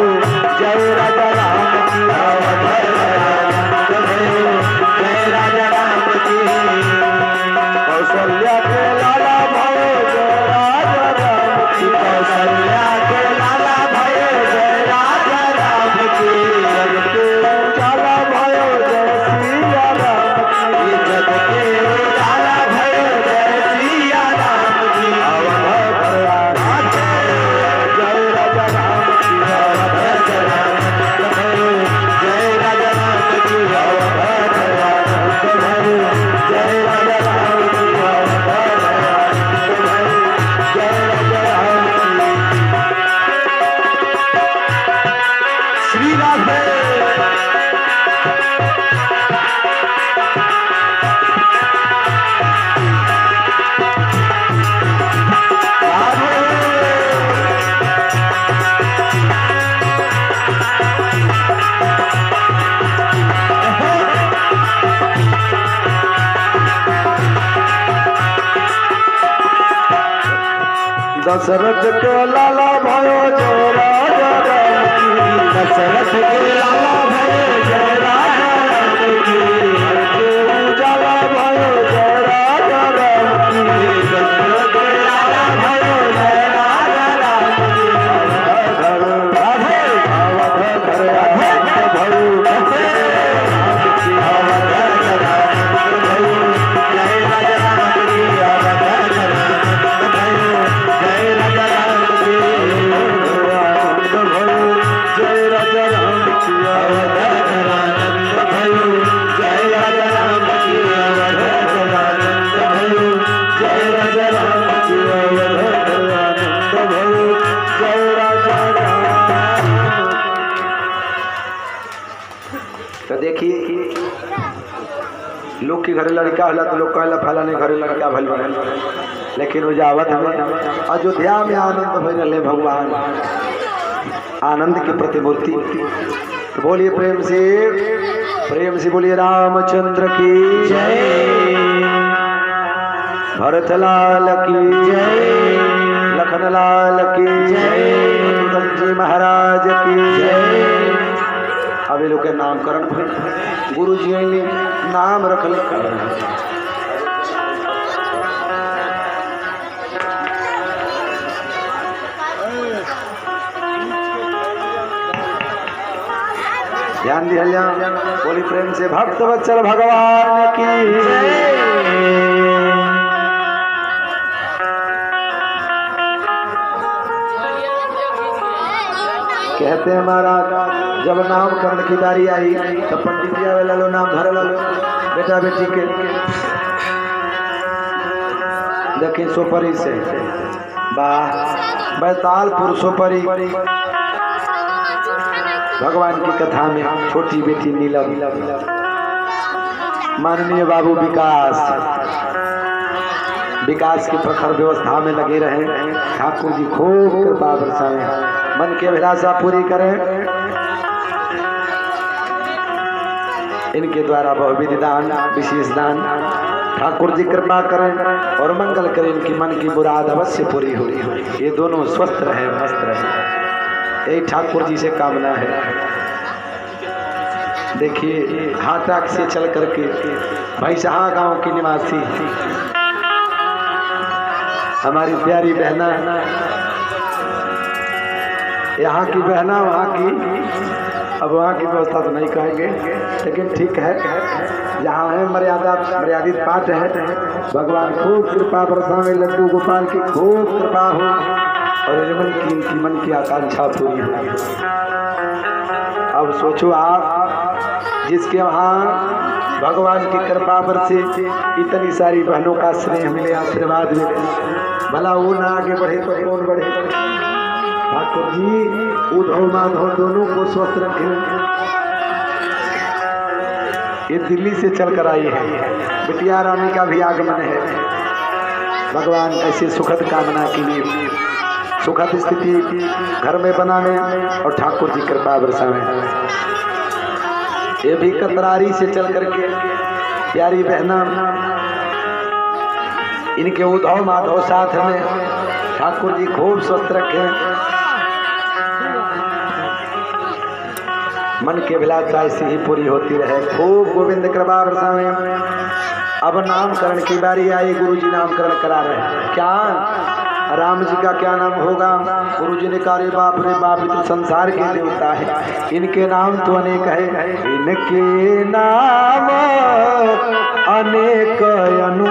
दशरथ के लाला भयो जय राजा राम की, दशरथ के लाला भयो जय राजा राम की, उजाला भयो जय राजा राम की, दशरथ के लाला भयो जय राजा राम की, लोग के घरे लड़का होला तो लोग कहला फलाने घरे लड़का भल बन, लेकिन वो जावत में अयोध्या में आनंद भर रहे भगवान, आनंद की प्रतिमूर्ति। तो बोलिए प्रेम से बोलिए रामचंद्र की जय, भरत लाल की जय, लखन लाल की जय, जी महाराज की जय। अब ये लोग के नामकरण गुरु जी ने नाम रख ध्यान दिया। बोली प्रेम से भक्त वत्सल भगवान की जय। कहते हैं महाराज जब नामकरण की बारी आई तो पंडित जी आवे लो नाम धर लो बेटा बेटी के, देखिए सोपरी से बैतालपुर सोपरी भगवान की कथा में छोटी बेटी नीलम, माननीय बाबू विकास की प्रखर व्यवस्था में लगे रहे। ठाकुर जी खूब कृपा बरसाएं, मन की अभिलाषा पूरी करें। इनके द्वारा बहुविधि दान विशेष दान ठाकुर जी कृपा करें और मंगल करें। इनकी मन की मुराद अवश्य पूरी हो, ये दोनों स्वस्थ रहे मस्त रहे, यही ठाकुर जी से कामना है। देखिए हाटाक से चल करके भैंसहा गांव की निवासी हमारी प्यारी बहना, यहाँ की बहना वहाँ की, अब वहाँ की व्यवस्था तो नहीं कहेंगे लेकिन ठीक है, यहाँ है मर्यादित पाठ है। भगवान खूब कृपा बरसावे, लड्डू गोपाल की खूब कृपा हो और इनकी मन की आकांक्षा पूरी हो। अब सोचो आप जिसके वहाँ भगवान की कृपा पर से इतनी सारी बहनों का स्नेह मिले, आशीर्वाद मिले, भला वो ना आगे बढ़े तो कौन बढ़े। ठाकुर जी उद्धव माधव दोनों को स्वस्थ रखें। ये दिल्ली से चल कर आई है, बिटिया रानी का भी आगमन है। भगवान ऐसे सुखद कामना के लिए सुखद स्थिति घर में बनाने और ठाकुर जी कृपा बरसावें। ये भी कतरारी से चल करके प्यारी बहना, इनके उद्धव माधव साथ में, ठाकुर जी खूब स्वस्थ रखें, मन की अभिलाषा ऐसी ही पूरी होती रहे, खूब गोविंद कृपा बरसावें। अब नामकरण की बारी आई, गुरु जी नामकरण करा रहे हैं। क्या राम जी का क्या नाम होगा? गुरु जी ने कहा रे बाप तो संसार के देवता है, इनके नाम तो अनेक है, इनके नाम अनेक अनु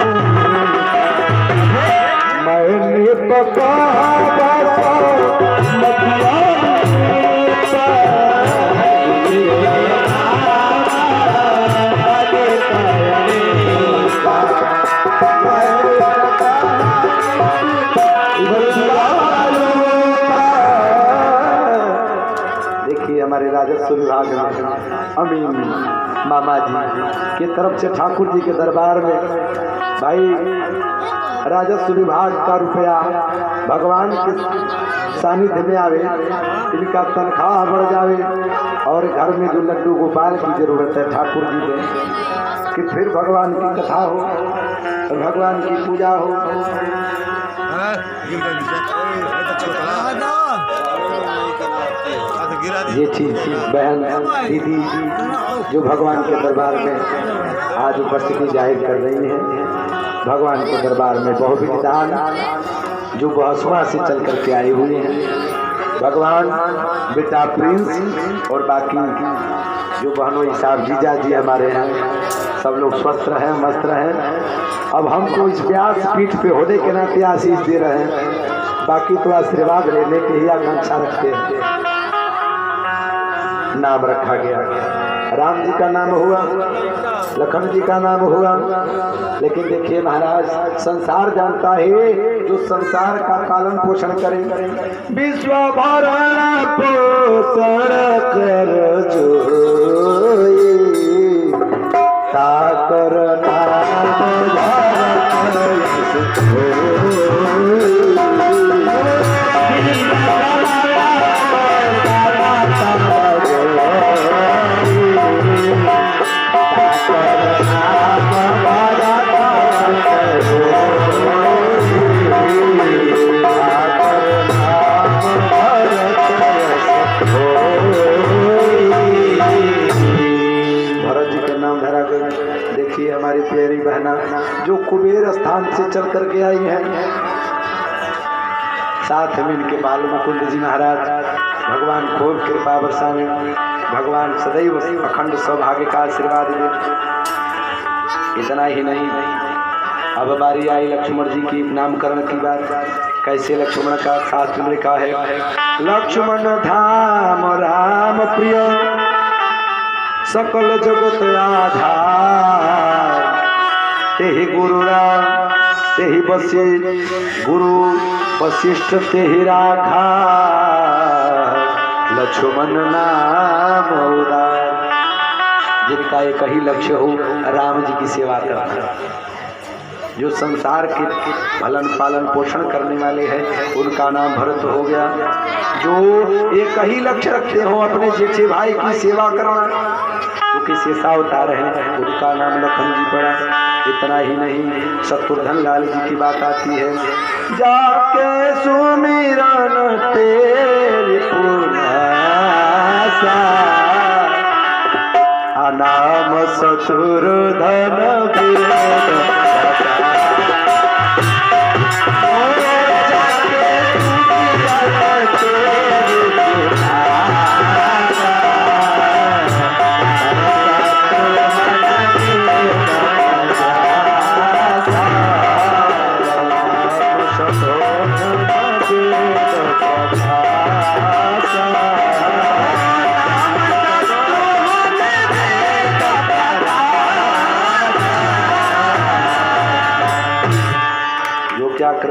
मैंने तो कहा हमारे राजस्व विभाग में अमीन मामा जी के तरफ से ठाकुर जी के दरबार में भाई राजस्व विभाग का रुपया भगवान के सानिध्य में आवे, इनका तनख्वाह बढ़ जावे और घर में जो लड्डू गोपाल की जरूरत है ठाकुर जी दे, कि फिर भगवान की कथा हो और भगवान की पूजा हो। ये चीज बहन दीदी जो भगवान के दरबार में आज उपस्थिति जाहिर कर रही है, भगवान के दरबार में बहुविध दान जो बहसुआ से चल करके आए हुए हैं, भगवान बेटा प्रिंस और बाकी जो बहनों साहब जीजा जी हमारे हैं, सब लोग स्वस्थ रहें, मस्त रहें। अब हमको इस व्यास पीठ पे होने के नाते आशीष दे रहे हैं, बाकी तो आशीर्वाद लेने की ही आकांक्षा रखते हैं। नाम रखा गया, राम जी का नाम हुआ, लखन जी का नाम हुआ, लेकिन देखिए महाराज संसार जानता है जो संसार का पालन पोषण करे, विश्व भरण पोषण कर जोई ताकर नाम हमारी प्यारी बहना जो कुबेर स्थान से चल करके आई है, साथ में इनके बाल मुकुंद जी महाराज, भगवान खूब कृपा बरसावे, भगवान सदैव अखंड सौभाग्य का आशीर्वाद दे। इतना ही नहीं, अब बारी आई लक्ष्मण जी की नामकरण की बात। कैसे लक्ष्मण का शास्त्र में लिखा है, लक्ष्मण धाम राम प्रिय सकल जगत आधार, तेहि गुरु राम तेहि गुरु वशिष्ठ तेहि राखा, लक्ष्मण नाम उदार। जिनका एक ही लक्ष्य हो राम जी की सेवा करना, जो संसार के भलन पालन पोषण करने वाले हैं, उनका नाम भरत हो गया। जो एक ही लक्ष्य रखते हो अपने जेठे भाई की सेवा करना, जो किसी अवतार हैं, उनका नाम लखन जी पड़ा। इतना ही नहीं, शत्रुघ्न लाल जी की बात आती है, जाके सुमिरन तेरे पुनासा, नाम शत्रुघ्न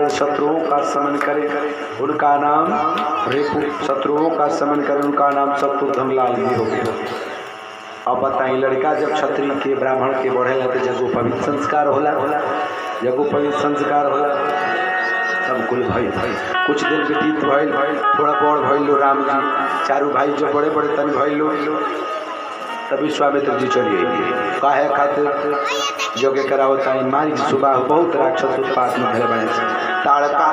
शत्रुओं का समन करे, उनका नाम रिपु, शत्रुओं का समन करे, उनका नाम शत्रुघ्न लाल जी हो गया। अब बताइए, लड़का जब क्षत्रिय के ब्राह्मण के बढ़ेला तो जगोपवित संस्कार होला, जगोपवित संस्कार होला, सब कुल भाई कुछ दिन व्यतीत भइल, थोड़ा बड़ भइल राम जी, चारू भाई जो बड़े बड़े तन भइल, तब विश्वामित्र जी चली गई। काहे खातिर जोगे करावता है, मारी सुबह बहुत राक्षस उत्पात में घर बने, ताड़का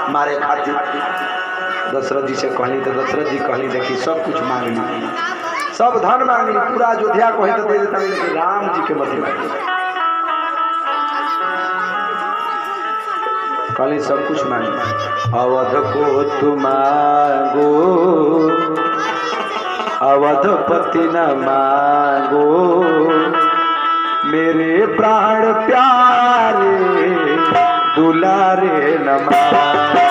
मारे खातिर दशरथ जी से कहली, तो दशरथ जी कहली देखी सब कुछ मांग ली, सब धन मांग ली, पूरा अयोध्या को ही तो दे देता, लेकिन राम जी के मत कहली सब कुछ मांग, अवध को तुम मांगो अवधपति न मांगो, मेरे प्राण प्यारे दुलारे न मांगो,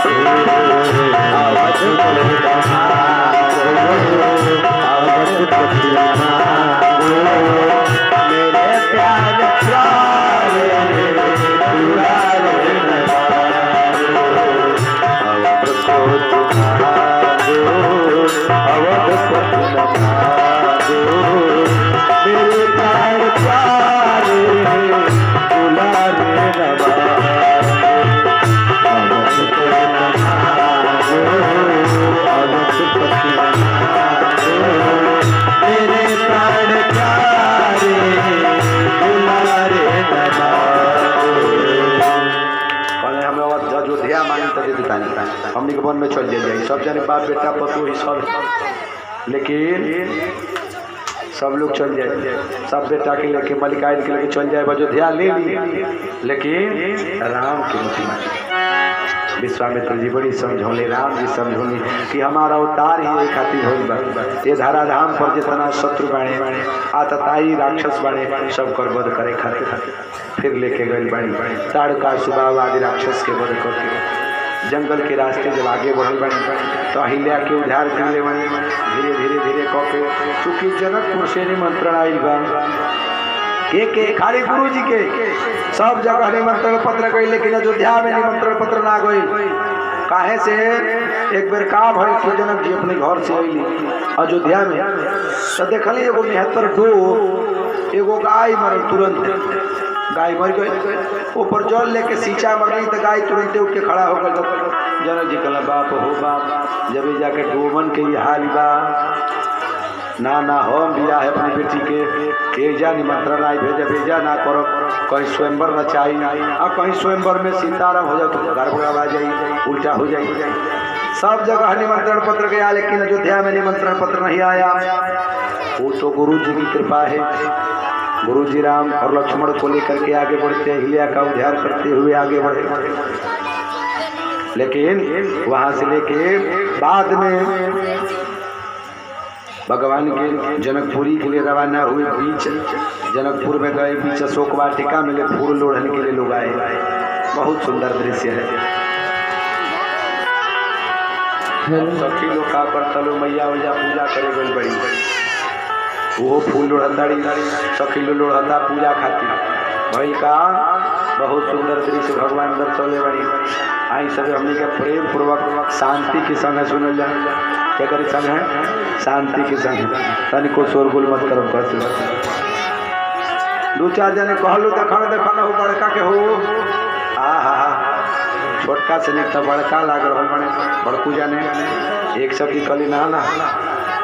अवधपति न मांगो, मेरे प्यारे प्यारे दुलारे न मांगो, अवध को तुम मांगो अवधपति न मांगो, मेरे प्राण प्यारे दुलारे न मांगो, अवधपति न मांगो अवधपति न मांगो, हमने के वन में चल जाए, सब जने बाप बेटा पतोह ही सब, लेकिन सब लोग चल जाए, सब बेटा के लेके मलिकाइन के लेके चल जाए अयोध्या ले ली, लेकिन राम की मत। विश्वामित्र जी बड़ी समझौले, राम जी समझौले कि हमारा अवतार ही एक खातिर होई बा, ये धराधाम पर जितना शत्रु बाणे आतताई राक्षस बाणे सब कर वध करे खातिर फिर लेके गए बाणी ताड़का सुबाव आदि राक्षस के वध करके जंगल के रास्ते जब आगे बढ़ल बाणी तो अहिल्या के उद्धार करे बाणी धीरे धीरे धीरे कके। चूंकि जनकपुर से निमंत्रण आइल बा के खाली गुरु जी के सब जगह निमंत्रण पत्र गई, लेकिन अयोध्या में निमंत्रण पत्र ना गई। काहे से एक बेर का भइल कि जनक जी अपने घर से अइली अयोध्या में तो देखली एगो 79 डोर एगो गाय मरल, तुरंत गाय मर गई, ऊपर जल लेके सींचा मरली तो गाय तुरंत उठ के खड़ा हो गई। जनक जी कहला बाप हो बाप, जब जाके डोमन के ये हाल बा ना हम बिया है अपनी बेटी के एजा निमंत्रण आई भेजा भेजा ना करो, कहीं स्वयंवर रचाई और कहीं स्वयंवर में सीताराम हो जाए तो गड़बड़ आ जाए, उल्टा हो जाए। सब जगह निमंत्रण पत्र गया, लेकिन अयोध्या में निमंत्रण पत्र नहीं आया। वो तो गुरु जी की कृपा है, गुरु जी राम और लक्ष्मण को लेकर के आगे बढ़ते, अहिल्या का उद्धार करते हुए आगे बढ़े। लेकिन वहां से लेके बाद में भगवान के जनकपुरी के लिए रवाना हुए, बीच जनकपुर में गए, बीच अशोक वाटिका मिले, फूल लोढ़ने के लिए लोग आए। बहुत सुंदर दृश्य है। सखी लोग का करता लो मैया वैया पूजा करे गई बड़ी, वो फूल लोढ़ताड़ी सखी लोग लोढ़ता पूजा खाती भाई का बहुत सुंदर दृश्य भगवान दर्शौले बड़ी। आई सब हमने के प्रेम पूर्वक शांति के संग सुनल जाए, क्या करे संग है शांति के संग, तनिको शोरगुल मत करो। दो चार जने कहलू देखना हो बड़का के हो, छोटका से निकता बड़का लाग रहा बने बड़कू जाने। एक शब्द कली ना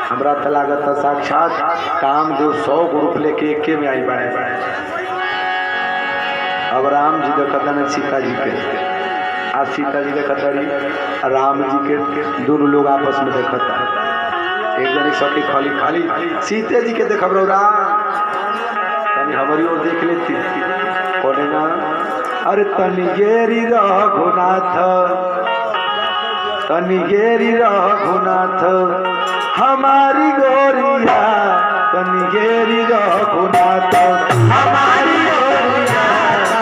हमरा तो लागत साक्षात काम जो 100 ग्रुप लेके एके में आई बने। अब राम जी देखता न सीता जी के, आज सीता जी देखता राम जी के, दोनों लोग आपस में देखता। एक जनी सखी खाली सीते जी के देखब तनी हमारी ओर देख लेती कोने ना, अरे तनी गेरी रघुनाथ, तनी गेरी रघुनाथ हमारी गोरिया, तनी गेरी रघुनाथ हमारी गोरिया,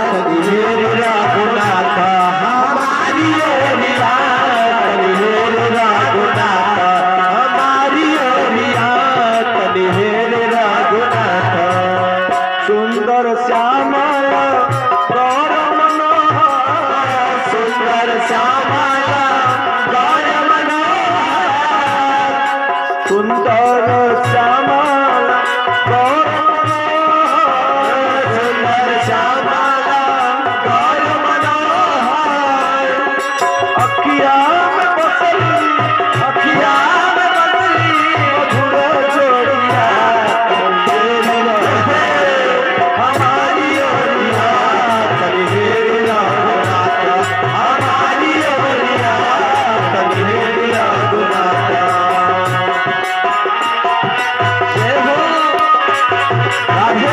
तनी गेरी रघुनाथ हमारी गोरिया, तनी गेरी रघुनाथ हमारी गोरिया, तनी गेरी रघुनाथ। सुंदर श्यामला गौर मनोहर, सुंदर श्यामला गौर मनोहर, सुंदर श्यामला गौर मनोहर, सुंदर श्यामला गौर मनोहर। अखिया में बसली, अखिया में बसली मधुर जोड़िया, हमारी ओरिया, तनी हेरी रघुनाथ हमारी ओरिया, तनी हेरी रघुनाथ। जय हो राधे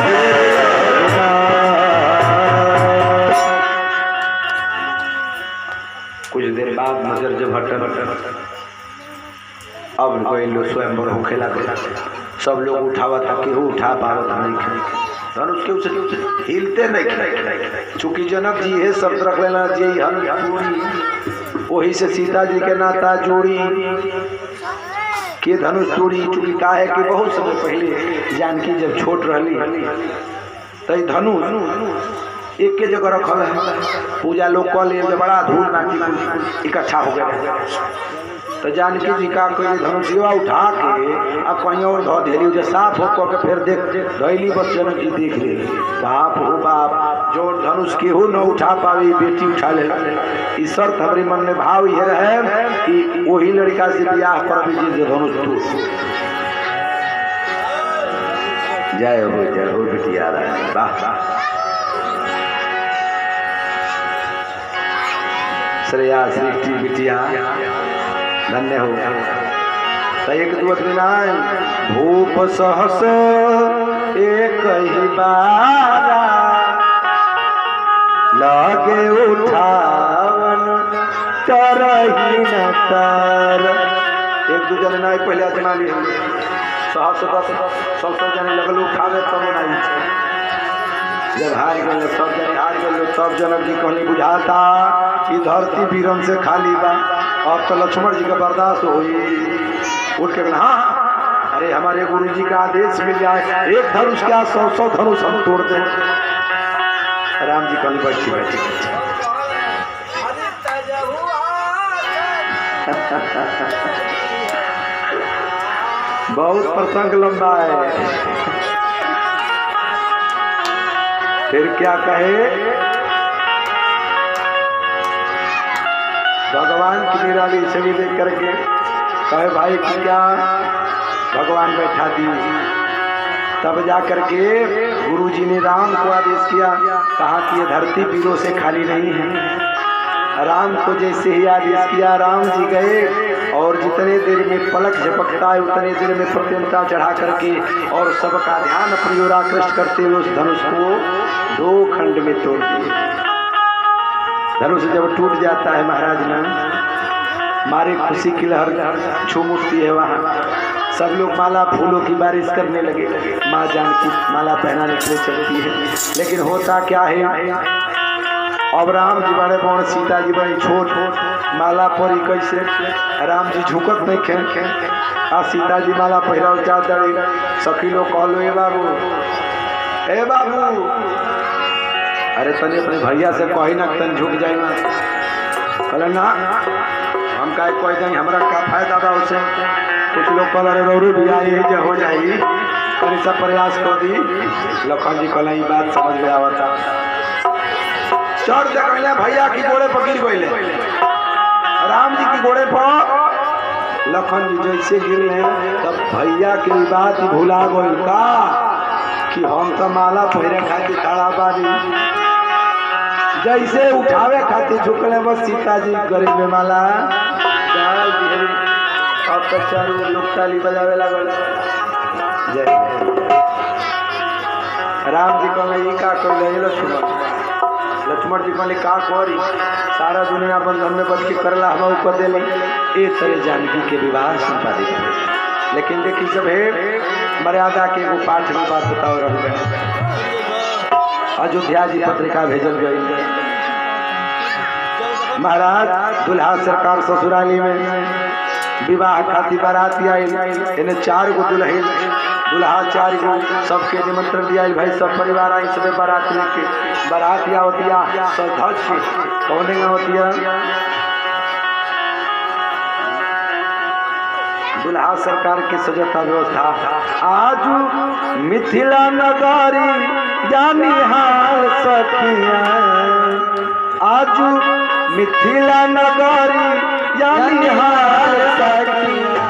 कुछ देर बाद नजर जब हटल, अब कोई लोग स्वयंवर होखे लगे, सब लोग उठावा था, केहू उठा पावत नहीं, धनुष के उसे हिलते नहीं। चूंकि जनक जी है शब्द रख लेना जी हम वही से सीता जी के नाता जोड़ी के धनुष तोड़ी। चूंकि का है कि बहुत समय पहले जानकी जब छोट रही तो धनुष एक के जगह रखल है, पूजा लोग कल बड़ा धूल बाकी इकट्ठा हो गया। तो जानकी जी का कोई धनुषिया उठा के अब कहीं और धो देली, जो साफ हो करके फिर देख धैली, बस जनक जी देख ले बाप हो बाप, जो धनुष केहू न उठा पावे बेटी उठा ले। इस शर्त हमारे मन में भाव ये रहे कि वही लड़का से ब्याह कर भी जी धनुष तू। जय हो बेटिया वाह। श्रेया सृष्टि बिटिया धन्य हो। तो एक दुवत बिनाय भूप सहस एक ही बारा लगे उठावन तरही न तर। एक दू जन नहीं पहले अजना ली सहस 10 जने लगल उठावे तब नहीं छे। जब हार गए सब जने हार गए तब जनक जी कहनी बुझाता कि धरती वीरन से खाली बा। अब तो लक्ष्मण जी का बर्दाश्त हुई उठ के हाँ अरे हमारे गुरु जी का आदेश मिल जाए एक धनुष क्या 100 धनुष हम तोड़ दें। राम जी कहनी बैठी बैठी बहुत प्रसंग लंबा है। फिर क्या कहे भगवान की निराली छवि देख करके कहे भाई क्या भगवान बैठा दी। तब जा करके गुरु जी ने राम को आदेश किया कहा कि ये धरती वीरों से खाली नहीं है। राम को जैसे ही आदेश किया राम जी गए और जितने देर में पलक झपकता है उतने देर में प्रत्यंता चढ़ा करके और सबका ध्यान अपनी ओर आकृष्ट करते हुए उस धनुष को 2 खंड में तोड़ दिए। धनुष जब टूट जाता है महाराज ने मारे खुशी की लहर छूम उठती है। वहाँ सब लोग माला फूलों की बारिश करने लगे। माँ जानकी माला पहनाने के लिए चलती है लेकिन होता क्या है अब राम जी बड़े बड़ सीता जी बड़ी छोट माला परी कैसे राम जी झुकत नहीं खे आ सीता जी माला पहिरा चाहता सखी लोग कहलो ए बाबू अरे तनी अपने भैया से कही ना तन झुक जाए कहले ना हम काहे कह जाए हमरा का फायदा बा उसे। कुछ लोग कल अरे रौरू भी आई जे हो जाई पर सब प्रयास कर दी। लखन जी कहले ई बात समझ में आवता चढ़ दे कहले भैया की गोड़े पर गिर गइले राम जी की गोड़े पर लखन जी जैसे गिरले तब भैया की बात भुला गइल का कि हम तो माला पहिरे खातिर खड़ा बानी। जैसे उठावे खातिर झुकले बस सीता जी गरीब में माला डाल दिए। अब तो चारों लोग ताली बजावे लागल। जय राम जी कहले ई का कहले लक्ष्मण जी कहले का करी सारा दुनिया बंधन में बच के करला हम ऊपर देले एक तरह जानकी के विवाह संपादित है। लेकिन देखी जब है मर्यादा के वो पाठ में बात बताओ रह गए। अयोध्या जी पत्रिका भेजल गई महाराज दुल्हा सरकार ससुराली में विवाह खातिर बाराती आई इन्हें 4 गो दुल्हन दुल्हा 4 गो सबके निमंत्रण दिया भाई सब परिवार आई सब बाराती के बारातिया होतिया सब ध्वज के कौने होतिया दुल्हा सरकार की सजता व्यवस्था। आज मिथिला नगरी जानी हाल सखिया आज मिथिला नगरी जानी हाल सखिया